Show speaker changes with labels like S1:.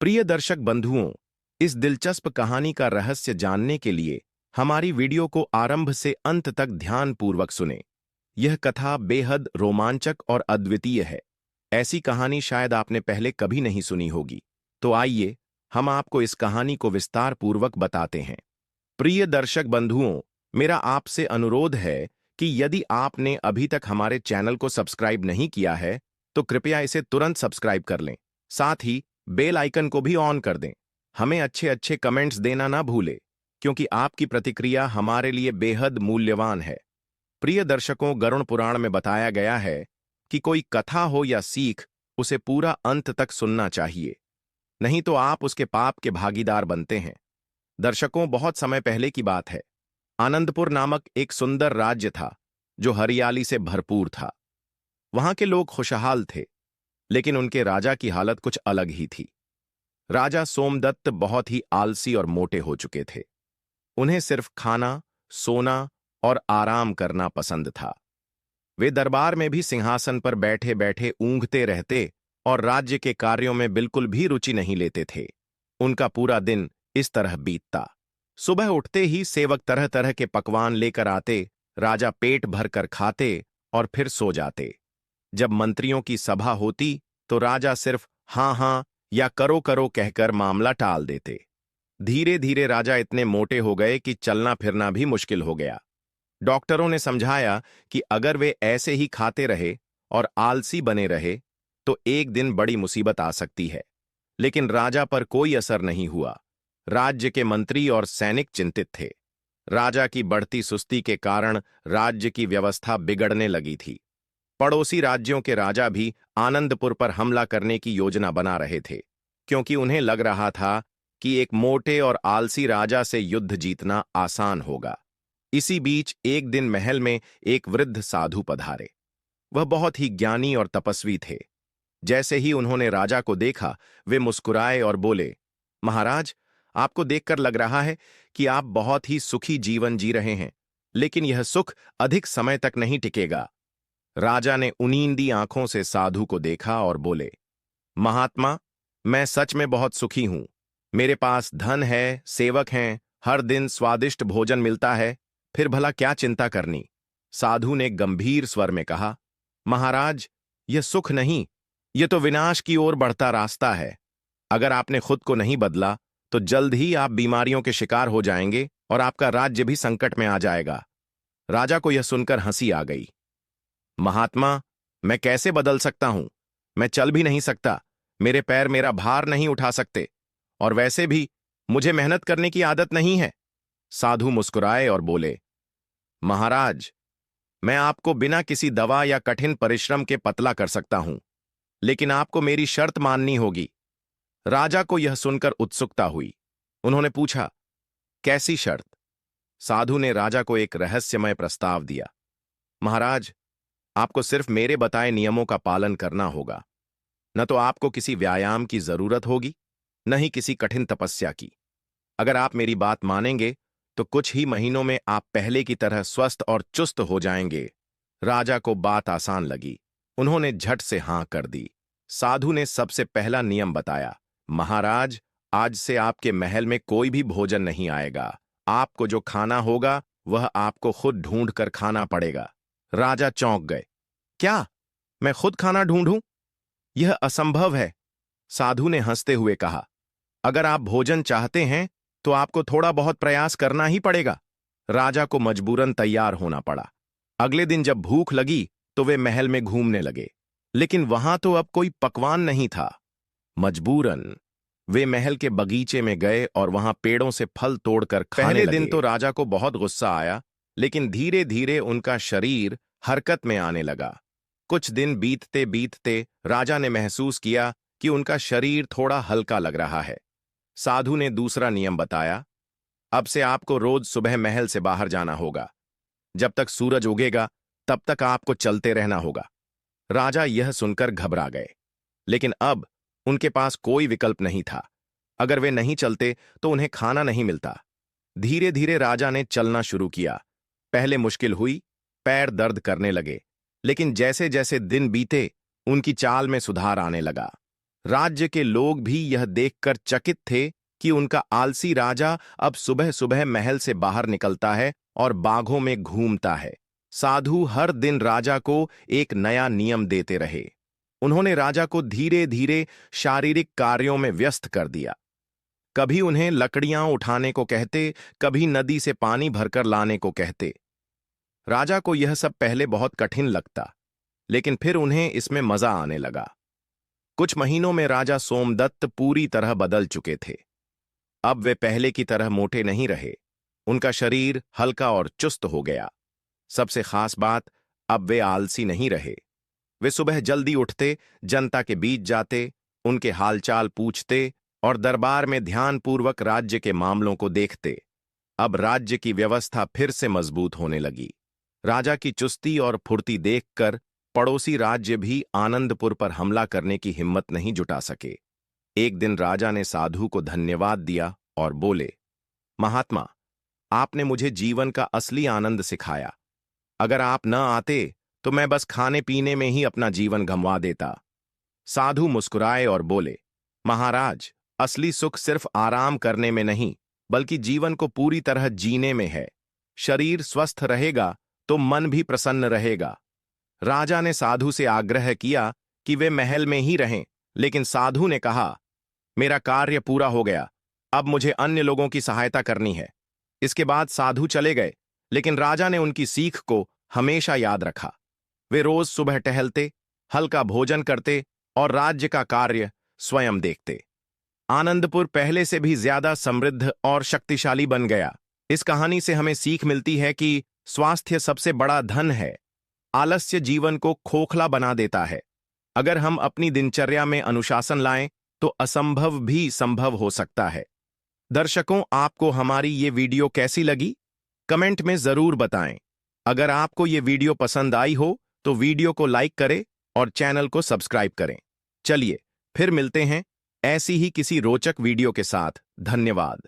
S1: प्रिय दर्शक बंधुओं, इस दिलचस्प कहानी का रहस्य जानने के लिए हमारी वीडियो को आरंभ से अंत तक ध्यानपूर्वक सुनें। यह कथा बेहद रोमांचक और अद्वितीय है। ऐसी कहानी शायद आपने पहले कभी नहीं सुनी होगी। तो आइए, हम आपको इस कहानी को विस्तार पूर्वक बताते हैं। प्रिय दर्शक बंधुओं, मेरा आपसे अनुरोध है कि यदि आपने अभी तक हमारे चैनल को सब्सक्राइब नहीं किया है, तो कृपया इसे तुरंत सब्सक्राइब कर लें। साथ ही बेल आइकन को भी ऑन कर दें। हमें अच्छे अच्छे कमेंट्स देना ना भूलें, क्योंकि आपकी प्रतिक्रिया हमारे लिए बेहद मूल्यवान है। प्रिय दर्शकों, गरुड़ पुराण में बताया गया है कि कोई कथा हो या सीख, उसे पूरा अंत तक सुनना चाहिए, नहीं तो आप उसके पाप के भागीदार बनते हैं। दर्शकों, बहुत समय पहले की बात है। आनंदपुर नामक एक सुंदर राज्य था, जो हरियाली से भरपूर था। वहां के लोग खुशहाल थे, लेकिन उनके राजा की हालत कुछ अलग ही थी। राजा सोमदत्त बहुत ही आलसी और मोटे हो चुके थे। उन्हें सिर्फ खाना, सोना और आराम करना पसंद था। वे दरबार में भी सिंहासन पर बैठे बैठे ऊँघते रहते और राज्य के कार्यों में बिल्कुल भी रुचि नहीं लेते थे। उनका पूरा दिन इस तरह बीतता। सुबह उठते ही सेवक तरह तरह के पकवान लेकर आते, राजा पेट भर कर खाते और फिर सो जाते। जब मंत्रियों की सभा होती, तो राजा सिर्फ हाँ हाँ या करो करो कहकर मामला टाल देते। धीरे धीरे राजा इतने मोटे हो गए कि चलना फिरना भी मुश्किल हो गया। डॉक्टरों ने समझाया कि अगर वे ऐसे ही खाते रहे और आलसी बने रहे, तो एक दिन बड़ी मुसीबत आ सकती है। लेकिन राजा पर कोई असर नहीं हुआ। राज्य के मंत्री और सैनिक चिंतित थे। राजा की बढ़ती सुस्ती के कारण राज्य की व्यवस्था बिगड़ने लगी थी। पड़ोसी राज्यों के राजा भी आनंदपुर पर हमला करने की योजना बना रहे थे, क्योंकि उन्हें लग रहा था कि एक मोटे और आलसी राजा से युद्ध जीतना आसान होगा। इसी बीच एक दिन महल में एक वृद्ध साधु पधारे। वह बहुत ही ज्ञानी और तपस्वी थे। जैसे ही उन्होंने राजा को देखा, वे मुस्कुराए और बोले, महाराज, आपको देखकर लग रहा है कि आप बहुत ही सुखी जीवन जी रहे हैं, लेकिन यह सुख अधिक समय तक नहीं टिकेगा। राजा ने उनींदी आंखों से साधु को देखा और बोले, महात्मा, मैं सच में बहुत सुखी हूं। मेरे पास धन है, सेवक हैं, हर दिन स्वादिष्ट भोजन मिलता है, फिर भला क्या चिंता करनी। साधु ने गंभीर स्वर में कहा, महाराज, यह सुख नहीं, यह तो विनाश की ओर बढ़ता रास्ता है। अगर आपने खुद को नहीं बदला, तो जल्द ही आप बीमारियों के शिकार हो जाएंगे और आपका राज्य भी संकट में आ जाएगा। राजा को यह सुनकर हंसी आ गई। महात्मा, मैं कैसे बदल सकता हूं? मैं चल भी नहीं सकता, मेरे पैर मेरा भार नहीं उठा सकते, और वैसे भी मुझे मेहनत करने की आदत नहीं है। साधु मुस्कुराए और बोले, महाराज, मैं आपको बिना किसी दवा या कठिन परिश्रम के पतला कर सकता हूं, लेकिन आपको मेरी शर्त माननी होगी। राजा को यह सुनकर उत्सुकता हुई। उन्होंने पूछा, कैसी शर्त? साधु ने राजा को एक रहस्यमय प्रस्ताव दिया। महाराज, आपको सिर्फ मेरे बताए नियमों का पालन करना होगा। न तो आपको किसी व्यायाम की जरूरत होगी, न ही किसी कठिन तपस्या की। अगर आप मेरी बात मानेंगे, तो कुछ ही महीनों में आप पहले की तरह स्वस्थ और चुस्त हो जाएंगे। राजा को बात आसान लगी। उन्होंने झट से हां कर दी। साधु ने सबसे पहला नियम बताया, महाराज, आज से आपके महल में कोई भी भोजन नहीं आएगा। आपको जो खाना होगा, वह आपको खुद ढूंढ कर खाना पड़ेगा। राजा चौंक गए। क्या? मैं खुद खाना ढूंढूं? यह असंभव है। साधु ने हंसते हुए कहा, अगर आप भोजन चाहते हैं, तो आपको थोड़ा बहुत प्रयास करना ही पड़ेगा। राजा को मजबूरन तैयार होना पड़ा। अगले दिन जब भूख लगी, तो वे महल में घूमने लगे, लेकिन वहां तो अब कोई पकवान नहीं था। मजबूरन वे महल के बगीचे में गए और वहां पेड़ों से फल तोड़कर खाने लगे। पहले दिन तो राजा को बहुत गुस्सा आया, लेकिन धीरे धीरे उनका शरीर हरकत में आने लगा। कुछ दिन बीतते बीतते राजा ने महसूस किया कि उनका शरीर थोड़ा हल्का लग रहा है। साधु ने दूसरा नियम बताया, अब से आपको रोज सुबह महल से बाहर जाना होगा। जब तक सूरज उगेगा, तब तक आपको चलते रहना होगा। राजा यह सुनकर घबरा गए, लेकिन अब उनके पास कोई विकल्प नहीं था। अगर वे नहीं चलते, तो उन्हें खाना नहीं मिलता। धीरे धीरे राजा ने चलना शुरू किया। पहले मुश्किल हुई, पैर दर्द करने लगे, लेकिन जैसे जैसे दिन बीते, उनकी चाल में सुधार आने लगा। राज्य के लोग भी यह देखकर चकित थे कि उनका आलसी राजा अब सुबह सुबह महल से बाहर निकलता है और बागों में घूमता है। साधु हर दिन राजा को एक नया नियम देते रहे। उन्होंने राजा को धीरे धीरे शारीरिक कार्यों में व्यस्त कर दिया। कभी उन्हें लकड़ियां उठाने को कहते, कभी नदी से पानी भरकर लाने को कहते। राजा को यह सब पहले बहुत कठिन लगता, लेकिन फिर उन्हें इसमें मजा आने लगा। कुछ महीनों में राजा सोमदत्त पूरी तरह बदल चुके थे। अब वे पहले की तरह मोटे नहीं रहे। उनका शरीर हल्का और चुस्त हो गया। सबसे खास बात, अब वे आलसी नहीं रहे। वे सुबह जल्दी उठते, जनता के बीच जाते, उनके हालचाल पूछते और दरबार में ध्यानपूर्वक राज्य के मामलों को देखते। अब राज्य की व्यवस्था फिर से मजबूत होने लगी। राजा की चुस्ती और फुर्ती देखकर पड़ोसी राज्य भी आनंदपुर पर हमला करने की हिम्मत नहीं जुटा सके। एक दिन राजा ने साधु को धन्यवाद दिया और बोले, महात्मा, आपने मुझे जीवन का असली आनंद सिखाया। अगर आप न आते तो मैं बस खाने पीने में ही अपना जीवन गंवा देता। साधु मुस्कुराए और बोले, महाराज, असली सुख सिर्फ आराम करने में नहीं, बल्कि जीवन को पूरी तरह जीने में है। शरीर स्वस्थ रहेगा तो मन भी प्रसन्न रहेगा। राजा ने साधु से आग्रह किया कि वे महल में ही रहें, लेकिन साधु ने कहा, मेरा कार्य पूरा हो गया, अब मुझे अन्य लोगों की सहायता करनी है। इसके बाद साधु चले गए, लेकिन राजा ने उनकी सीख को हमेशा याद रखा। वे रोज सुबह टहलते, हल्का भोजन करते और राज्य का कार्य स्वयं देखते। आनंदपुर पहले से भी ज्यादा समृद्ध और शक्तिशाली बन गया। इस कहानी से हमें सीख मिलती है कि स्वास्थ्य सबसे बड़ा धन है। आलस्य जीवन को खोखला बना देता है। अगर हम अपनी दिनचर्या में अनुशासन लाएं तो असंभव भी संभव हो सकता है। दर्शकों, आपको हमारी ये वीडियो कैसी लगी? कमेंट में जरूर बताएं। अगर आपको ये वीडियो पसंद आई हो तो वीडियो को लाइक करें और चैनल को सब्सक्राइब करें। चलिए फिर मिलते हैं ऐसी ही किसी रोचक वीडियो के साथ। धन्यवाद।